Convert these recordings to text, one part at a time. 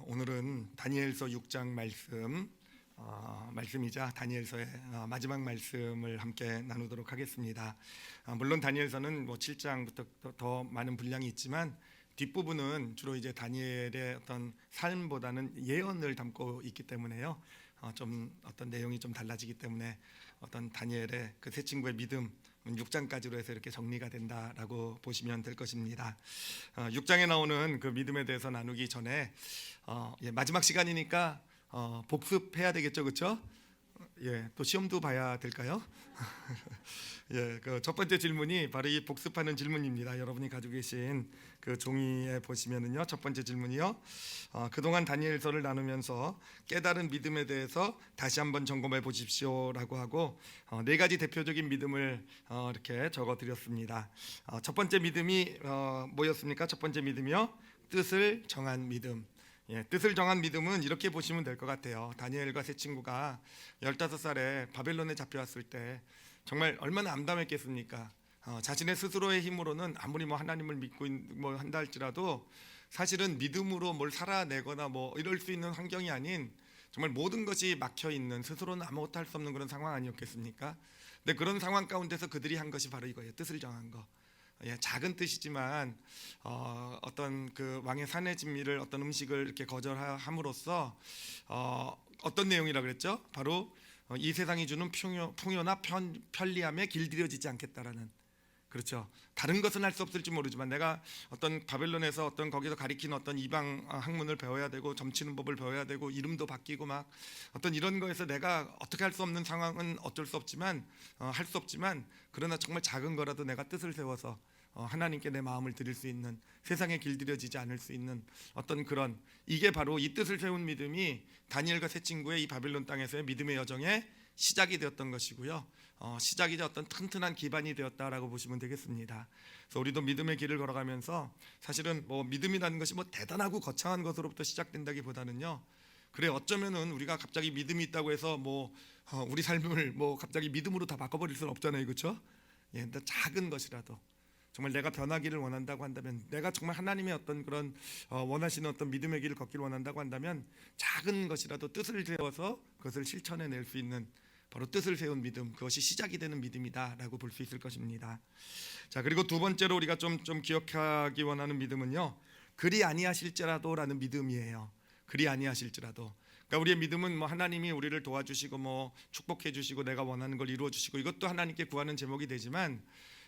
오늘은 다니엘서 6장 말씀이자 다니엘서의 마지막 말씀을 함께 나누도록 하겠습니다. 물론 다니엘서는 7장부터 더 많은 분량이 있지만 뒷부분은 주로 이제 다니엘의 어떤 삶보다는 예언을 담고 있기 때문에요. 좀 어떤 내용이 좀 달라지기 때문에 어떤 다니엘의 그 세 친구의 믿음 6장까지로 해서 이렇게 정리가 된다라고 보시면 될 것입니다. 6장에 나오는 그 믿음에 대해서 나누기 전에 마지막 시간이니까 복습해야 되겠죠, 그렇죠? 또 시험도 봐야 될까요? 그 첫 번째 질문이 바로 이 복습하는 질문입니다. 여러분이 가지고 계신 그 종이에 보시면은요, 첫 번째 질문이요. 그동안 다니엘서를 나누면서 깨달은 믿음에 대해서 다시 한번 점검해 보십시오라고 하고 네 가지 대표적인 믿음을 이렇게 적어드렸습니다. 첫 번째 믿음이 뭐였습니까? 첫 번째 믿음이요, 뜻을 정한 믿음. 뜻을 정한 믿음은 이렇게 보시면 될 것 같아요. 다니엘과 세 친구가 15살에 바벨론에 잡혀왔을 때 정말 얼마나 암담했겠습니까? 자신의 스스로의 힘으로는 아무리 하나님을 믿고 한다 할지라도 사실은 믿음으로 뭘 살아내거나 이럴 수 있는 환경이 아닌 정말 모든 것이 막혀 있는, 스스로는 아무것도 할 수 없는 그런 상황 아니었겠습니까? 근데 그런 상황 가운데서 그들이 한 것이 바로 이거예요. 뜻을 정한 거. 작은 뜻이지만 어떤 그 왕의 산의 진미를, 어떤 음식을 이렇게 거절함으로써 어떤 내용이라 그랬죠? 바로 이 세상이 주는 풍요나 편리함에 길들여지지 않겠다라는, 그렇죠. 다른 것은 할 수 없을지 모르지만 내가 어떤 바벨론에서 어떤 거기서 가리키는 어떤 이방 학문을 배워야 되고 점치는 법을 배워야 되고 이름도 바뀌고 막 어떤 이런 거에서 내가 어떻게 할 수 없는 상황은 어쩔 수 없지만 할 수 없지만 그러나 정말 작은 거라도 내가 뜻을 세워서 하나님께 내 마음을 드릴 수 있는, 세상에 길들여지지 않을 수 있는 어떤 그런, 이게 바로 이 뜻을 세운 믿음이 다니엘과 세 친구의 이 바벨론 땅에서의 믿음의 여정의 시작이 되었던 것이고요. 시작이자 어떤 튼튼한 기반이 되었다라고 보시면 되겠습니다. 그래서 우리도 믿음의 길을 걸어가면서 사실은 믿음이라는 것이 대단하고 거창한 것으로부터 시작된다기보다는요, 그래 어쩌면은 우리가 갑자기 믿음이 있다고 해서 우리 삶을 갑자기 믿음으로 다 바꿔버릴 수는 없잖아요, 그렇죠? 근데 작은 것이라도 정말 내가 변하기를 원한다고 한다면, 내가 정말 하나님의 어떤 그런 원하시는 어떤 믿음의 길을 걷기를 원한다고 한다면 작은 것이라도 뜻을 세워서 그것을 실천해낼 수 있는, 바로 뜻을 세운 믿음, 그것이 시작이 되는 믿음이다라고 볼 수 있을 것입니다. 자, 그리고 두 번째로 우리가 좀 기억하기 원하는 믿음은요, 그리 아니하실지라도라는 믿음이에요. 그리 아니하실지라도. 그러니까 우리의 믿음은 하나님이 우리를 도와주시고 축복해 주시고 내가 원하는 걸 이루어 주시고 이것도 하나님께 구하는 제목이 되지만,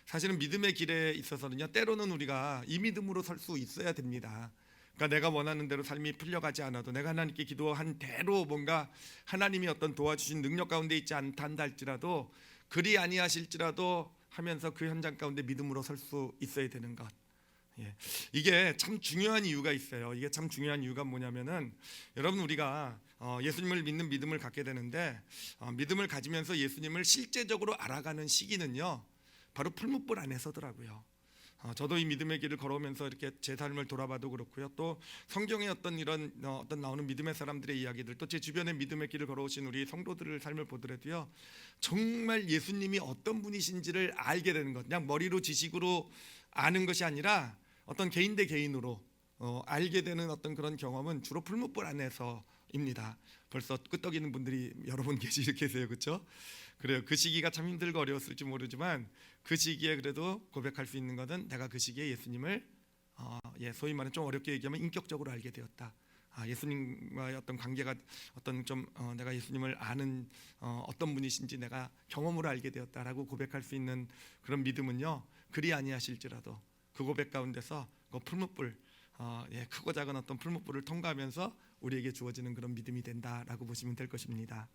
사실은 믿음의 길에 있어서는요, 때로는 우리가 이 믿음으로 설 수 있어야 됩니다. 그러니까 내가 원하는 대로 삶이 풀려가지 않아도, 내가 하나님께 기도한 대로 뭔가 하나님이 어떤 도와주신 능력 가운데 있지 않다 할지라도, 그리 아니하실지라도 하면서 그 현장 가운데 믿음으로 설 수 있어야 되는 것. 이게 참 중요한 이유가 있어요. 이게 참 중요한 이유가 뭐냐면은, 여러분, 우리가 예수님을 믿는 믿음을 갖게 되는데 믿음을 가지면서 예수님을 실제적으로 알아가는 시기는요, 바로 풀무불 안에서더라고요. 저도 이 믿음의 길을 걸어오면서 이렇게 제 삶을 돌아봐도 그렇고요, 또 성경의 어떤 이런 어떤 나오는 믿음의 사람들의 이야기들, 또 제 주변의 믿음의 길을 걸어오신 우리 성도들의 삶을 보더라도요, 정말 예수님이 어떤 분이신지를 알게 되는 것, 그냥 머리로 지식으로 아는 것이 아니라 어떤 개인 대 개인으로 알게 되는 어떤 그런 경험은 주로 풀무불 안에서입니다. 벌써 끄떡이는 분들이 여러 분 계세요, 그렇죠? 그래요. 그 시기가 참 힘들고 어려웠을지 모르지만 그 시기에 그래도 고백할 수 있는 것은, 내가 그 시기에 예수님을 소위 말하는, 좀 어렵게 얘기하면 인격적으로 알게 되었다. 예수님과의 어떤 관계가 어떤 내가 예수님을 아는 어떤 분이신지 내가 경험으로 알게 되었다라고 고백할 수 있는 그런 믿음은요, 그리 아니하실지라도 그 고백 가운데서 그 풀무불, 크고 작은 어떤 풀무불을 통과하면서 우리에게 주어지는 그런 믿음이 된다라고 보시면 될 것입니다.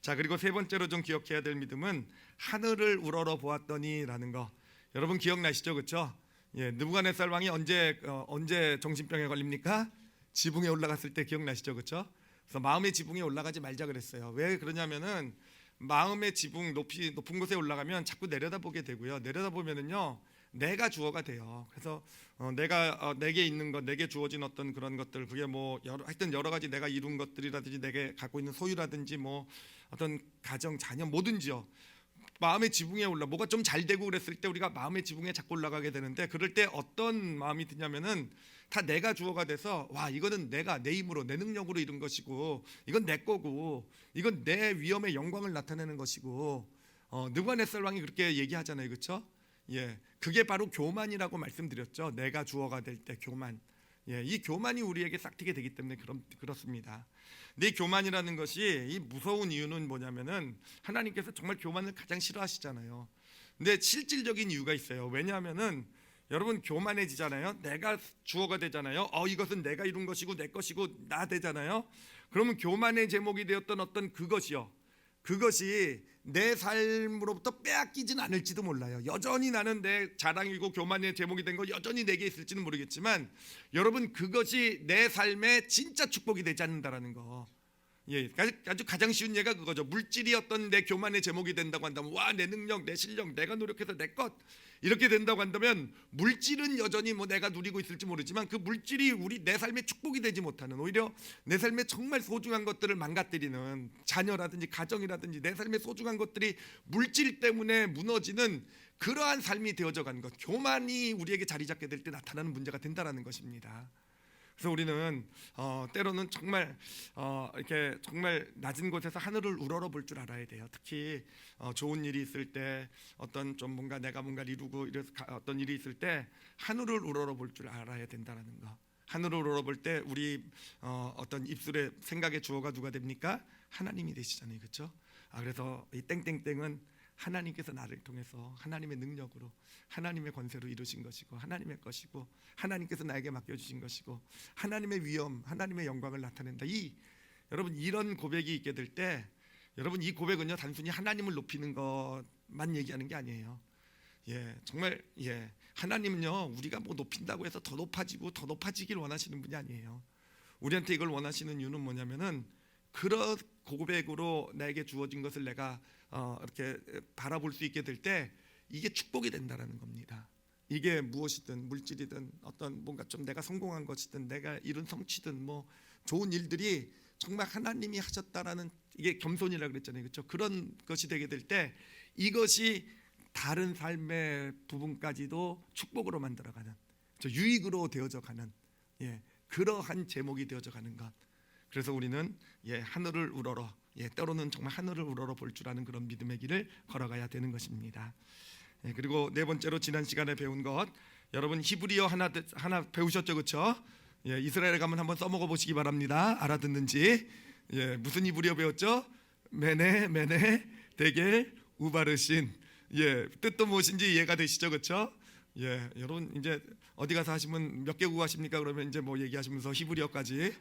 자, 그리고 세 번째로 좀 기억해야 될 믿음은 하늘을 우러러 보았더니라는 거. 여러분 기억나시죠, 그렇죠? 느부갓네살 왕이 언제 정신병에 걸립니까? 지붕에 올라갔을 때 기억나시죠, 그렇죠? 그래서 마음의 지붕에 올라가지 말자 그랬어요. 왜 그러냐면은 마음의 지붕, 높은 곳에 올라가면 자꾸 내려다보게 되고요, 내려다보면은요, 내가 주어가 돼요. 그래서 내게 있는 것, 내게 주어진 어떤 그런 것들, 그게 하여튼 여러 가지 내가 이룬 것들이라든지 내게 갖고 있는 소유라든지 어떤 가정, 자녀, 뭐든지요, 마음의 지붕에 뭐가 좀 잘 되고 그랬을 때 우리가 마음의 지붕에 자꾸 올라가게 되는데, 그럴 때 어떤 마음이 드냐면은 다 내가 주어가 돼서 와, 이거는 내가 내 힘으로 내 능력으로 이룬 것이고 이건 내 거고 이건 내 위엄의 영광을 나타내는 것이고, 느부갓네살 왕이 그렇게 얘기하잖아요, 그렇죠? 예, 그게 바로 교만이라고 말씀드렸죠. 내가 주어가 될 때 교만. 예, 이 교만이 우리에게 싹트게 되기 때문에 그렇습니다. 근데 이 교만이라는 것이 이 무서운 이유는 뭐냐면은 하나님께서 정말 교만을 가장 싫어하시잖아요. 근데 실질적인 이유가 있어요. 왜냐하면은 여러분, 교만해지잖아요. 내가 주어가 되잖아요. 이것은 내가 이룬 것이고 내 것이고 나 되잖아요. 그러면 교만의 제목이 되었던 어떤 그것이 내 삶으로부터 빼앗기진 않을지도 몰라요. 여전히 나는 내 자랑이고 교만의 제목이 된 거 여전히 내게 있을지는 모르겠지만, 여러분, 그것이 내 삶의 진짜 축복이 되지 않는다라는 거. 예, 아주 가장 쉬운 예가 그거죠. 물질이 어떤 내 교만의 제목이 된다고 한다면, 와, 내 능력, 내 실력, 내가 노력해서 내 것 이렇게 된다고 한다면, 물질은 여전히 뭐 내가 누리고 있을지 모르지만 그 물질이 내 삶의 축복이 되지 못하는, 오히려 내 삶의 정말 소중한 것들을 망가뜨리는, 자녀라든지 가정이라든지 내 삶의 소중한 것들이 물질 때문에 무너지는 그러한 삶이 되어져 간 것, 교만이 우리에게 자리 잡게 될 때 나타나는 문제가 된다라는 것입니다. 그래서 우리는 때로는 정말 이렇게 정말 낮은 곳에서 하늘을 우러러 볼 줄 알아야 돼요. 특히 좋은 일이 있을 때, 어떤 좀 내가 뭔가 이루고 어떤 일이 있을 때 하늘을 우러러 볼 줄 알아야 된다는 거. 하늘을 우러러 볼 때 우리 어떤 입술에 생각의 주어가 누가 됩니까? 하나님이 되시잖아요, 그렇죠? 그래서 이 땡땡땡은 하나님께서 나를 통해서 하나님의 능력으로, 하나님의 권세로 이루신 것이고 하나님의 것이고, 하나님께서 나에게 맡겨주신 것이고, 하나님의 위엄, 하나님의 영광을 나타낸다. 여러분, 이런 고백이 있게 될 때, 여러분, 이 고백은요, 단순히 하나님을 높이는 것만 얘기하는 게 아니에요. 예, 정말, 예, 하나님은요, 우리가 뭐 높인다고 해서 더 높아지고 더 높아지길 원하시는 분이 아니에요. 우리한테 이걸 원하시는 이유는 뭐냐면은, 그런 고백으로 나에게 주어진 것을 내가 이렇게 바라볼 수 있게 될 때 이게 축복이 된다라는 겁니다. 이게 무엇이든, 물질이든 어떤 뭔가 좀 내가 성공한 것이든 내가 이룬 성취든 뭐 좋은 일들이 정말 하나님이 하셨다라는, 이게 겸손이라고 그랬잖아요, 그렇죠? 그런 것이 되게 될 때 이것이 다른 삶의 부분까지도 축복으로 만들어가는, 유익으로 되어져 가는, 예, 그러한 제목이 되어져 가는 것. 그래서 우리는 하늘을 우러러, 때로는 정말 하늘을 우러러 볼 줄 아는 그런 믿음의 길을 걸어가야 되는 것입니다. 그리고 네 번째로 지난 시간에 배운 것, 여러분 히브리어 하나 배우셨죠, 그렇죠? 이스라엘에 가면 한번 써먹어 보시기 바랍니다. 알아듣는지. 무슨 히브리어 배웠죠? 메네 데겔 우바르신. 뜻도 무엇인지 이해가 되시죠, 그렇죠? 여러분, 이제 어디 가서 하시면 몇 개 구하십니까? 그러면 이제 뭐 얘기하시면서 히브리어까지.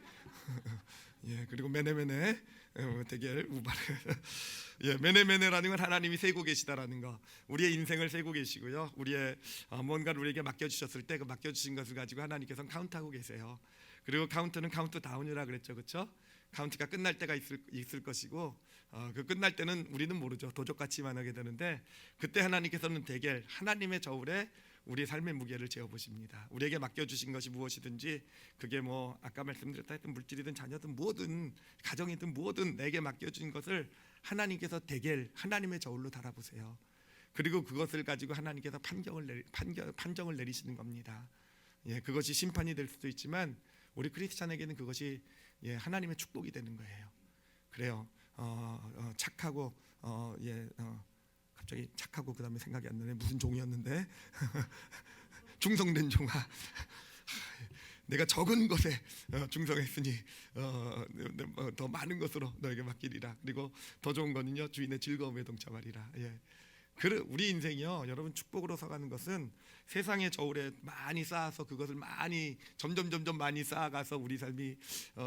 그리고 메네메네 데겔 우바르. 메네메네라는 건 하나님이 세고 계시다라는 거, 우리의 인생을 세고 계시고요, 우리의 뭔가를 우리에게 맡겨주셨을 때 그 맡겨주신 것을 가지고 하나님께서는 카운트하고 계세요. 그리고 카운트는 카운트다운이라 그랬죠, 그렇죠? 카운트가 끝날 때가 있을 것이고, 그 끝날 때는 우리는 모르죠. 도적같이만 하게 되는데, 그때 하나님께서는 데겔, 하나님의 저울에 우리 삶의 무게를 재어 보십니다. 우리에게 맡겨주신 것이 무엇이든지, 그게 뭐 아까 말씀드렸다 했던 물질이든 자녀든 무엇든 가정이든 무엇든 내게 맡겨주신 것을 하나님께서 데겔, 하나님의 저울로 달아보세요. 그리고 그것을 가지고 하나님께서 판정을 내리시는 겁니다. 그것이 심판이 될 수도 있지만 우리 크리스찬에게는 그것이 하나님의 축복이 되는 거예요. 그래요. 착하고 갑자기 착하고 그다음에 생각이 안 나네. 무슨 종이었는데 중성된 종아, 내가 적은 것에 충성했으니 더 많은 것으로 너에게 맡기리라. 그리고 더 좋은 거는요, 주인의 즐거움에 동참하리라. 우리 인생이요, 여러분, 축복으로 서가는 것은 세상의 저울에 많이 쌓아서 그것을 점점 많이 쌓아가서 우리 삶이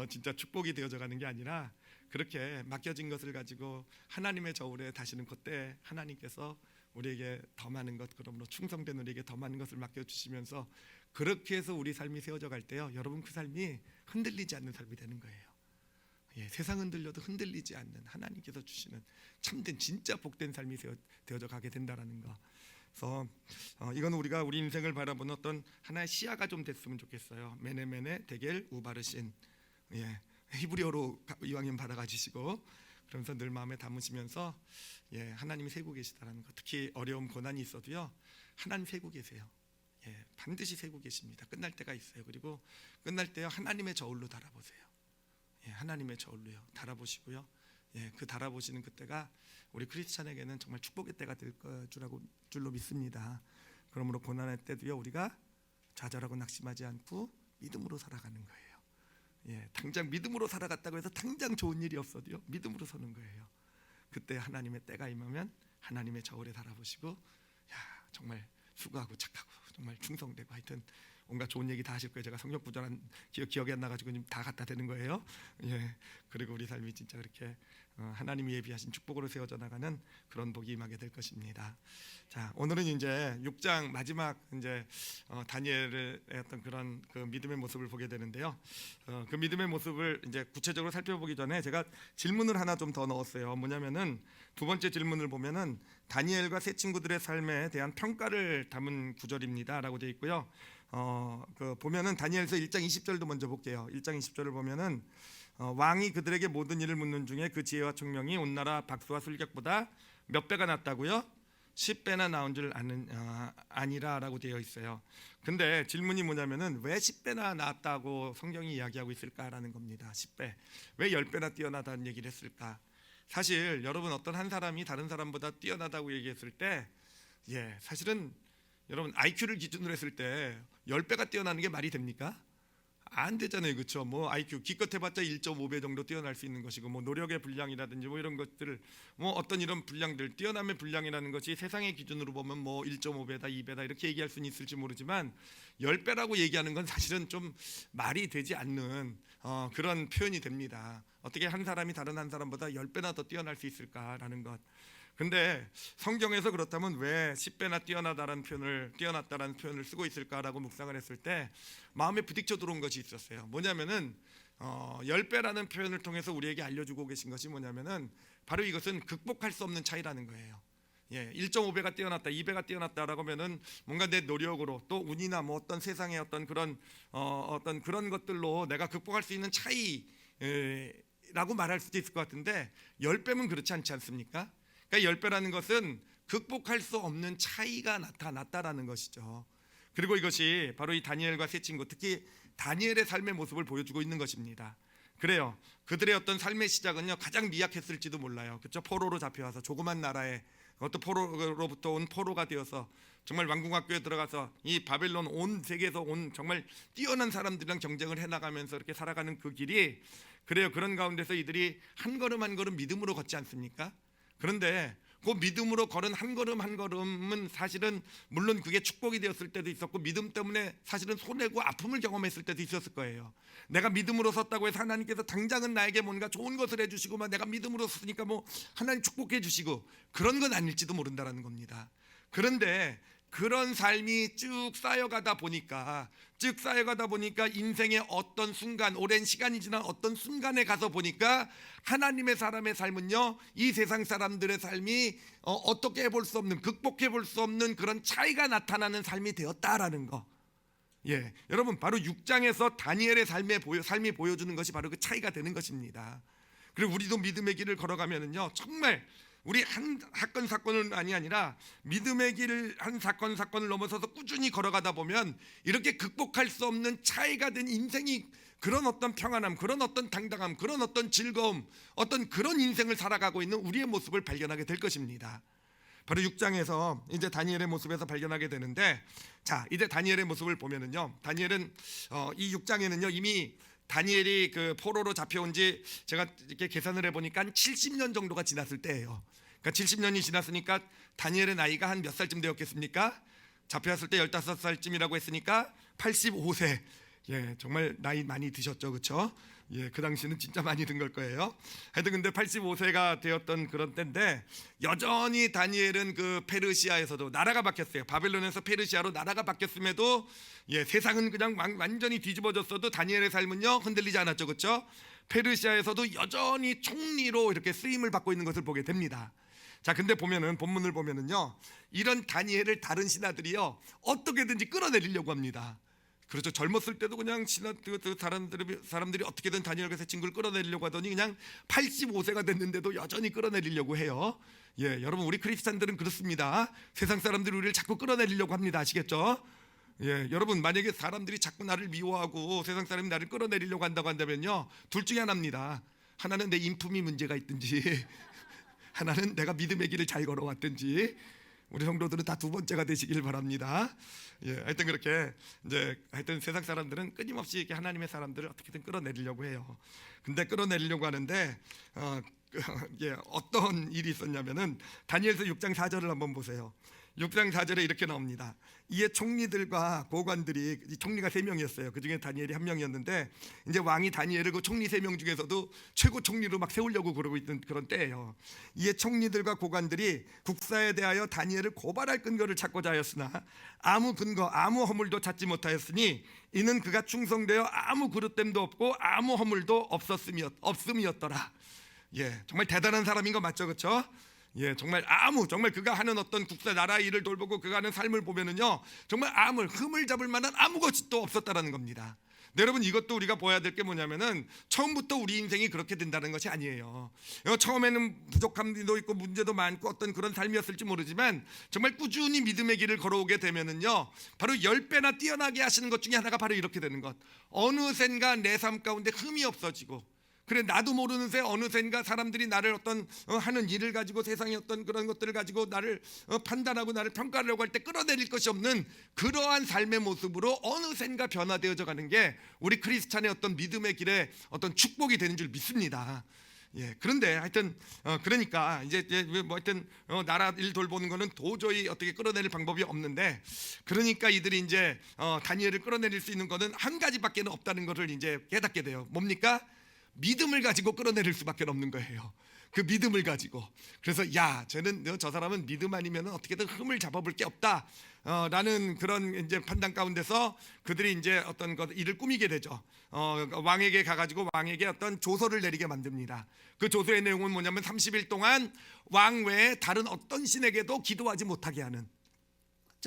진짜 축복이 되어져 가는 게 아니라, 그렇게 맡겨진 것을 가지고 하나님의 저울에 다시는 그때 하나님께서 우리에게 더 많은 것, 그러므로 충성된 우리에게 더 많은 것을 맡겨주시면서 그렇게 해서 우리 삶이 세워져 갈 때요, 여러분, 그 삶이 흔들리지 않는 삶이 되는 거예요. 세상 흔들려도 흔들리지 않는 하나님께서 주시는 참된 진짜 복된 삶이 되어져 가게 된다라는 거. 그래서 이건 우리가 우리 인생을 바라보는 어떤 하나의 시야가 좀 됐으면 좋겠어요. 메네메네 데겔 우바르신. 히브리어로 이왕이면 받아가 주시고, 그러면서 늘 마음에 담으시면서 하나님이 세고 계시다라는 거, 특히 어려움 고난이 있어도요 하나님 세고 계세요. 반드시 세고 계십니다. 끝날 때가 있어요. 그리고 끝날 때요 하나님의 저울로 달아보세요. 하나님의 저울로요 달아보시고요. 그 달아보시는 그때가 우리 크리스찬에게는 정말 축복의 때가 될 줄로 믿습니다. 그러므로 고난의 때도요 우리가 좌절하고 낙심하지 않고 믿음으로 살아가는 거예요. 당장 믿음으로 살아갔다고 해서 당장 좋은 일이 없어도요 믿음으로 서는 거예요. 그때 하나님의 때가 임하면 하나님의 저울에 달아보시고 정말 수고하고 착하고 정말 충성되고 하여튼 온갖 좋은 얘기 다 하실 거예요. 제가 성경 구절한 기억이 안 나가지고 다 갖다 대는 거예요. 그리고 우리 삶이 진짜 그렇게 하나님이 예비하신 축복으로 세워져 나가는 그런 복이 임하게 될 것입니다. 자, 오늘은 이제 6장 마지막 이제 다니엘의 어떤 그런 그 믿음의 모습을 보게 되는데요. 그 믿음의 모습을 이제 구체적으로 살펴보기 전에 제가 질문을 하나 좀 더 넣었어요. 뭐냐면은 두 번째 질문을 보면은 다니엘과 세 친구들의 삶에 대한 평가를 담은 구절입니다라고 되어 있고요. 그 보면은 다니엘서 1장 20절도 먼저 볼게요. 1장 20절을 보면은 왕이 그들에게 모든 일을 묻는 중에 그 지혜와 총명이 온 나라 박수와 술객보다 몇 배가 낫다고요? 10배나 나온 줄 아니라라고 되어 있어요. 근데 질문이 뭐냐면은 왜 10배나 나았다고 성경이 이야기하고 있을까라는 겁니다. 10배. 왜 10배나 뛰어나다는 얘기를 했을까? 사실 여러분 어떤 한 사람이 다른 사람보다 뛰어나다고 얘기했을 때 사실은 여러분 IQ를 기준으로 했을 때 10배가 뛰어나는 게 말이 됩니까? 안 되잖아요. 그렇죠? 뭐 IQ 기껏 해봤자 1.5배 정도 뛰어날 수 있는 것이고 뭐 노력의 분량이라든지 뭐 이런 것들을 뭐 어떤 이런 분량들 뛰어남의 분량이라는 것이 세상의 기준으로 보면 뭐 1.5배다 2배다 이렇게 얘기할 수는 있을지 모르지만 10배라고 얘기하는 건 사실은 좀 말이 되지 않는 그런 표현이 됩니다. 어떻게 한 사람이 다른 한 사람보다 10배나 더 뛰어날 수 있을까라는 것. 근데 성경에서 그렇다면 왜 10배나 뛰어났다라는 표현을 쓰고 있을까라고 묵상을 했을 때 마음에 부딪혀 들어온 것이 있었어요. 뭐냐면은 10배라는 표현을 통해서 우리에게 알려주고 계신 것이 뭐냐면은 바로 이것은 극복할 수 없는 차이라는 거예요. 1.5배가 뛰어났다, 2배가 뛰어났다라고 하면은 뭔가 내 노력으로 또 운이나 뭐 어떤 세상의 어떤 그런 어떤 그런 것들로 내가 극복할 수 있는 차이라고 말할 수도 있을 것 같은데 10배면 그렇지 않지 않습니까? 그러니까 10배라는 것은 극복할 수 없는 차이가 나타났다라는 것이죠. 그리고 이것이 바로 이 다니엘과 세 친구, 특히 다니엘의 삶의 모습을 보여주고 있는 것입니다. 그래요. 그들의 어떤 삶의 시작은요 가장 미약했을지도 몰라요. 그렇죠? 포로로 잡혀와서 조그만 나라에 그것도 포로로부터 온 포로가 되어서 정말 왕궁학교에 들어가서 이 바벨론 온 세계에서 온 정말 뛰어난 사람들이랑 경쟁을 해나가면서 이렇게 살아가는 그 길이 그래요. 그런 가운데서 이들이 한 걸음 한 걸음 믿음으로 걷지 않습니까? 그런데 그 믿음으로 걸은 한 걸음 한 걸음은 사실은 물론 그게 축복이 되었을 때도 있었고 믿음 때문에 사실은 손해고 아픔을 경험했을 때도 있었을 거예요. 내가 믿음으로 섰다고 해서 하나님께서 당장은 나에게 뭔가 좋은 것을 해주시고 막 내가 믿음으로 섰으니까 뭐 하나님 축복해 주시고 그런 건 아닐지도 모른다라는 겁니다. 그런데 그런 삶이 쭉 쌓여가다 보니까 인생의 어떤 순간, 오랜 시간이 지난 어떤 순간에 가서 보니까 하나님의 사람의 삶은요 이 세상 사람들의 삶이 어떻게 해볼 수 없는, 극복해 볼 수 없는 그런 차이가 나타나는 삶이 되었다라는 거. 여러분 바로 6장에서 다니엘의 삶이 보여주는 것이 바로 그 차이가 되는 것입니다. 그리고 우리도 믿음의 길을 걸어가면은요 정말 우리 한 사건은 아니라 믿음의 길을 한 사건을 넘어서서 꾸준히 걸어가다 보면 이렇게 극복할 수 없는 차이가 된 인생이 그런 어떤 평안함, 그런 어떤 당당함, 그런 어떤 즐거움, 어떤 그런 인생을 살아가고 있는 우리의 모습을 발견하게 될 것입니다. 바로 6장에서 이제 다니엘의 모습에서 발견하게 되는데, 자 이제 다니엘의 모습을 보면은요, 다니엘은 이 6장에는요 이미 다니엘이 그 포로로 잡혀온 지 제가 이렇게 계산을 해보니까 한 70년 정도가 지났을 때예요. 그러니까 70년이 지났으니까 다니엘의 나이가 한 몇 살쯤 되었겠습니까? 잡혀왔을 때 15살쯤이라고 했으니까 85세. 정말 나이 많이 드셨죠, 그렇죠? 그 당시는 진짜 많이 든 걸 거예요. 하여튼 근데 85세가 되었던 그런 때인데 여전히 다니엘은 그 페르시아에서도 나라가 바뀌었어요. 바벨론에서 페르시아로 나라가 바뀌었음에도 세상은 그냥 완전히 뒤집어졌어도 다니엘의 삶은요 흔들리지 않았죠, 그렇죠? 페르시아에서도 여전히 총리로 이렇게 쓰임을 받고 있는 것을 보게 됩니다. 자, 근데 보면은 본문을 보면은요 이런 다니엘을 다른 신하들이요 어떻게든지 끌어내리려고 합니다. 그렇죠. 젊었을 때도 그냥 사람들이 어떻게든 다니엘과 새 친구를 끌어내리려고 하더니 그냥 85세가 됐는데도 여전히 끌어내리려고 해요. 예, 여러분 우리 크리스찬들은 그렇습니다. 세상 사람들이 우리를 자꾸 끌어내리려고 합니다. 아시겠죠? 예, 여러분 만약에 사람들이 자꾸 나를 미워하고 세상 사람이 나를 끌어내리려고 한다면요, 둘 중에 하나입니다. 하나는 내 인품이 문제가 있든지 하나는 내가 믿음의 길을 잘 걸어왔든지. 우리 성도들은 다 두 번째가 되시길 바랍니다. 예, 하여튼 그렇게 이제 하여튼 세상 사람들은 끊임없이 이렇게 하나님의 사람들을 어떻게든 끌어내리려고 해요. 근데 끌어내리려고 하는데 예, 어떤 일이 있었냐면은 다니엘서 6장 4절을 한번 보세요. 6장 4절에 이렇게 나옵니다. 이에 총리들과 고관들이, 총리가 3명이었어요. 그 중에 다니엘이 1명이었는데 이제 왕이 다니엘을 그 총리 3명 중에서도 최고 총리로 막 세우려고 그러고 있던 그런 때예요. 이에 총리들과 고관들이 국사에 대하여 다니엘을 고발할 근거를 찾고자 하였으나 아무 근거, 아무 허물도 찾지 못하였으니 이는 그가 충성되어 아무 그릇됨도 없고 아무 허물도 없음이었더라. 예, 정말 대단한 사람인 거 맞죠, 그렇죠? 예, 정말 그가 하는 어떤 국사 나라 일을 돌보고 그가 하는 삶을 보면은요, 정말 흠을 잡을 만한 아무것이 또 없었다라는 겁니다. 네, 여러분 이것도 우리가 보아야 될 게 뭐냐면은 처음부터 우리 인생이 그렇게 된다는 것이 아니에요. 처음에는 부족함도 있고 문제도 많고 어떤 그런 삶이었을지 모르지만 정말 꾸준히 믿음의 길을 걸어오게 되면은요, 바로 10배나 뛰어나게 하시는 것 중에 하나가 바로 이렇게 되는 것. 어느샌가 내 삶 가운데 흠이 없어지고, 그래 나도 모르는 새 어느샌가 사람들이 나를 어떤 하는 일을 가지고 세상의 어떤 그런 것들을 가지고 나를 판단하고 나를 평가하려고 할 때 끌어내릴 것이 없는 그러한 삶의 모습으로 어느샌가 변화되어져 가는 게 우리 크리스찬의 어떤 믿음의 길에 어떤 축복이 되는 줄 믿습니다. 예, 그런데 하여튼 그러니까 이제 뭐 하여튼 나라 일 돌보는 거는 도저히 어떻게 끌어내릴 방법이 없는데, 그러니까 이들이 이제 다니엘을 끌어내릴 수 있는 거는 한 가지밖에 없다는 것을 이제 깨닫게 돼요. 뭡니까? 믿음을 가지고 끌어내릴 수밖에 없는 거예요. 그 믿음을 가지고. 그래서 저 사람은 믿음 아니면 어떻게든 흠을 잡아볼 게 없다 라는 그런 이제 판단 가운데서 그들이 이제 어떤 일을 꾸미게 되죠. 왕에게 가가지고 왕에게 어떤 조서를 내리게 만듭니다. 그 조서의 내용은 뭐냐면 30일 동안 왕 외에 다른 어떤 신에게도 기도하지 못하게 하는,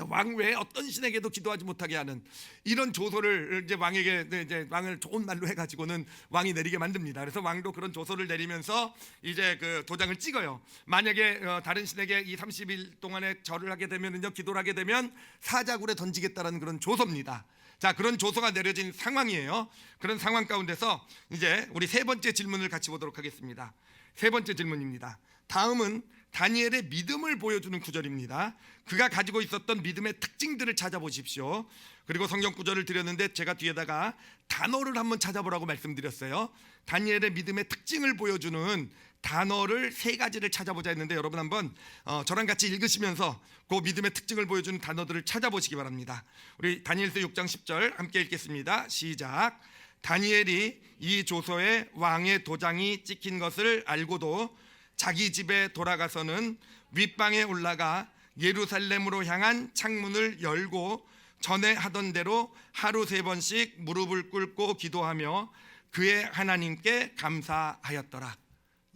왕 외에 어떤 신에게도 기도하지 못하게 하는 이런 조서를 이제 왕에게, 이제 왕을 좋은 말로 해가지고는 왕이 내리게 만듭니다. 그래서 왕도 그런 조서를 내리면서 이제 그 도장을 찍어요. 만약에 다른 신에게 이 30일 동안에 절을 하게 되면은요, 기도를 하게 되면 사자굴에 던지겠다라는 그런 조서입니다. 자, 그런 조서가 내려진 상황이에요. 그런 상황 가운데서 이제 우리 세 번째 질문을 같이 보도록 하겠습니다. 세 번째 질문입니다. 다음은 다니엘의 믿음을 보여주는 구절입니다. 그가 가지고 있었던 믿음의 특징들을 찾아보십시오. 그리고 성경 구절을 드렸는데 제가 뒤에다가 단어를 한번 찾아보라고 말씀드렸어요. 다니엘의 믿음의 특징을 보여주는 단어를 3가지를 찾아보자 했는데, 여러분 한번 저랑 같이 읽으시면서 그 믿음의 특징을 보여주는 단어들을 찾아보시기 바랍니다. 우리 다니엘서 6장 10절 함께 읽겠습니다. 시작. 다니엘이 이 조서에 왕의 도장이 찍힌 것을 알고도 자기 집에 돌아가서는 윗방에 올라가 예루살렘으로 향한 창문을 열고 전에 하던 대로 하루 3번씩 무릎을 꿇고 기도하며 그의 하나님께 감사하였더라.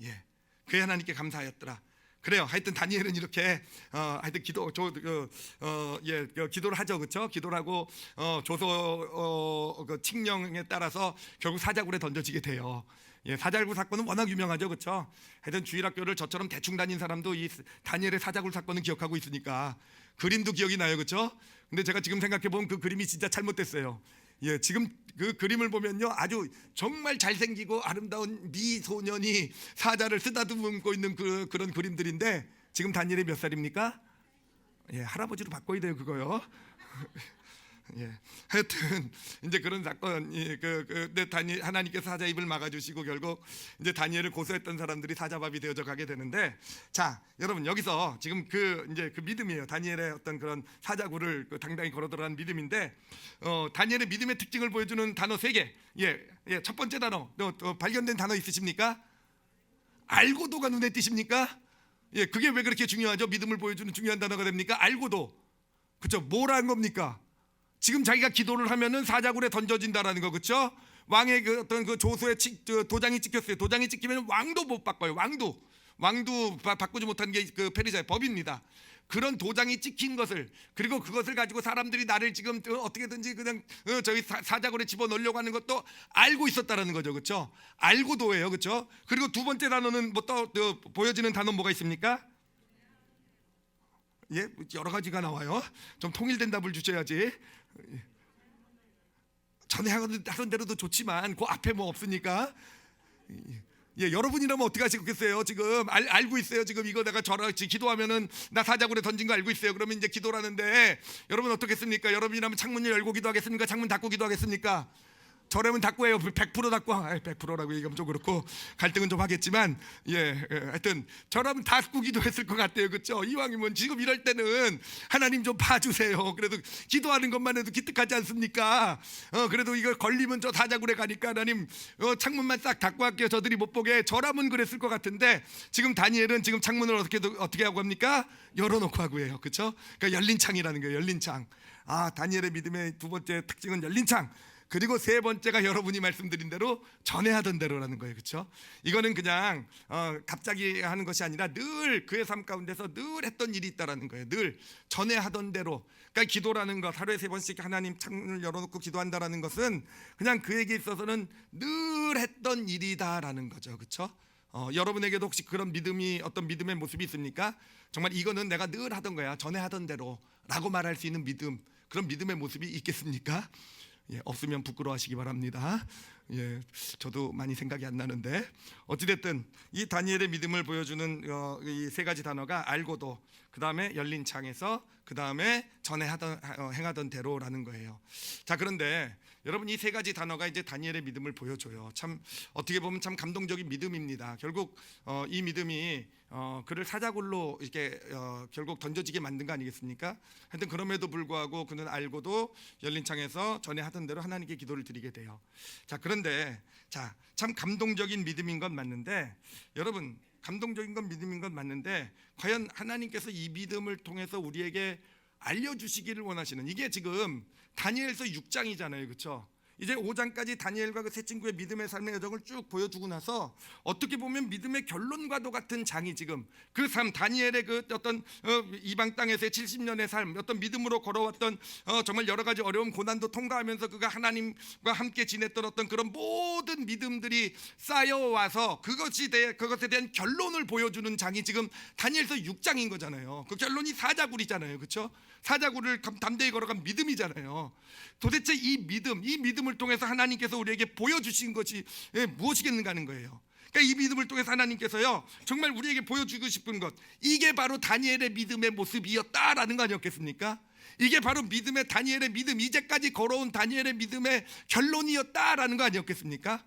예, 그의 하나님께 감사하였더라. 그래요. 하여튼 다니엘은 이렇게 하여튼 기도를 하죠, 그렇죠? 기도를 하고 조서 그 칙령에 따라서 결국 사자굴에 던져지게 돼요. 예, 사자굴 사건은 워낙 유명하죠, 그렇죠? 하여튼 주일학교를 저처럼 대충 다닌 사람도 이 다니엘의 사자굴 사건은 기억하고 있으니까 그림도 기억이 나요, 그렇죠? 근데 제가 지금 생각해 보면 그 그림이 진짜 잘못됐어요. 예, 지금 그 그림을 보면요, 아주 정말 잘생기고 아름다운 미 소년이 사자를 쓰다듬고 있는 그런 그림들인데, 지금 다니엘이 몇 살입니까? 예, 할아버지로 바꿔야 돼요, 그거요. 예, 하여튼 이제 그런 사건이 하나님께서 사자 입을 막아주시고 결국 이제 다니엘을 고소했던 사람들이 사자밥이 되어져 가게 되는데, 자, 여러분 여기서 지금 이제 그 믿음이에요. 다니엘의 어떤 그런 사자굴을 당당히 걸어 들어간 믿음인데, 다니엘의 믿음의 특징을 보여주는 단어 3개. 예, 첫 번째 단어 발견된 단어 있으십니까? 알고도가 눈에 띄십니까? 예, 그게 왜 그렇게 중요하죠? 믿음을 보여주는 중요한 단어가 됩니까? 알고도. 그렇죠? 뭐라는 겁니까? 지금 자기가 기도를 하면은 사자굴에 던져진다라는 거, 그렇죠? 왕의 그 어떤 그 조서에 도장이 찍혔어요. 도장이 찍히면 왕도 못 바꿔요. 왕도 바꾸지 못하는 게 그 페르시아의 법입니다. 그런 도장이 찍힌 것을, 그리고 그것을 가지고 사람들이 나를 지금 어떻게든지 그냥 저희 사자굴에 집어넣으려고 하는 것도 알고 있었다라는 거죠. 그렇죠? 알고도예요. 그렇죠? 그리고 두 번째 단어는 뭐 또 보여지는 단어 뭐가 있습니까? 예, 여러 가지가 나와요. 좀 통일된 답을 주셔야지. 전에 하던 대로도 좋지만 그 앞에 뭐 없으니까. 예, 여러분이라면 어떻게 하시겠어요? 지금 알고 있어요. 지금 이거 내가 기도하면은 나 사자굴에 던진 거 알고 있어요. 그러면 이제 기도라는데 여러분 어떻겠습니까? 여러분이라면 창문을 열고 기도하겠습니까? 창문 닫고 기도하겠습니까? 저라면 닫고 해요. 100% 닫고. 100%라고 얘기하면 좀 그렇고 갈등은 좀 하겠지만, 하여튼 저라면 닫고 기도했을 것 같아요. 그렇죠? 이왕이면 지금 이럴 때는 하나님 좀 봐주세요. 그래도 기도하는 것만 해도 기특하지 않습니까? 그래도 이거 걸리면 저 사자굴에 가니까 하나님 창문만 싹 닫고 할게요. 저들이 못 보게. 저라면 그랬을 것 같은데 지금 다니엘은 지금 창문을 어떻게 하고 합니까? 열어놓고 하고 해요. 그렇죠? 그러니까 열린 창이라는 거예요. 열린 창. 다니엘의 믿음의 두 번째 특징은 열린 창. 그리고 세 번째가 여러분이 말씀드린 대로 전에 하던 대로라는 거예요. 그렇죠? 이거는 그냥 갑자기 하는 것이 아니라 늘 그의 삶 가운데서 늘 했던 일이 있다라는 거예요. 늘 전에 하던 대로. 그러니까 기도라는 것, 하루에 3번씩 하나님 창문을 열어놓고 기도한다라는 것은 그냥 그에게 있어서는 늘 했던 일이다라는 거죠. 그렇죠? 여러분에게도 혹시 그런 믿음이, 어떤 믿음의 모습이 있습니까? 정말 이거는 내가 늘 하던 거야, 전에 하던 대로라고 말할 수 있는 믿음, 그런 믿음의 모습이 있겠습니까? 없으면 부끄러워하시기 바랍니다. 저도 많이 생각이 안 나는데 어찌됐든 이 다니엘의 믿음을 보여주는 이 세 가지 단어가 알고도, 그 다음에 열린 창에서, 그 다음에 전에 행하던 대로라는 거예요. 자, 그런데 여러분 이 세 가지 단어가 이제 다니엘의 믿음을 보여줘요. 참 어떻게 보면 참 감동적인 믿음입니다. 결국 이 믿음이 그를 사자굴로 이렇게 결국 던져지게 만든 거 아니겠습니까? 하여튼 그럼에도 불구하고 그는 알고도 열린 창에서 전에 하던 대로 하나님께 기도를 드리게 돼요. 자, 그런데 참 감동적인 믿음인 건 맞는데, 여러분 감동적인 건 믿음인 건 맞는데 과연 하나님께서 이 믿음을 통해서 우리에게 알려주시기를 원하시는, 이게 지금 다니엘서 6장이잖아요. 그렇죠? 이제 5장까지 다니엘과 그 세 친구의 믿음의 삶의 여정을 쭉 보여주고 나서 어떻게 보면 믿음의 결론과도 같은 장이 지금 그 삶, 다니엘의 그 어떤 이방 땅에서의 70년의 삶, 어떤 믿음으로 걸어왔던 정말 여러 가지 어려움 고난도 통과하면서 그가 하나님과 함께 지냈던 어떤 그런 모든 믿음들이 쌓여와서 그것에 대한 결론을 보여주는 장이 지금 다니엘서 6장인 거잖아요. 그 결론이 사자굴이잖아요. 그렇죠? 사자굴을 담대히 걸어간 믿음이잖아요. 도대체 이 믿음을 통해서 하나님께서 우리에게 보여주신 것이 무엇이겠는가 하는 거예요. 그러니까 이 믿음을 통해서 하나님께서요 정말 우리에게 보여주고 싶은 것, 이게 바로 다니엘의 믿음의 모습이었다라는 거 아니었겠습니까? 이게 바로 다니엘의 믿음, 이제까지 걸어온 다니엘의 믿음의 결론이었다라는 거 아니었겠습니까?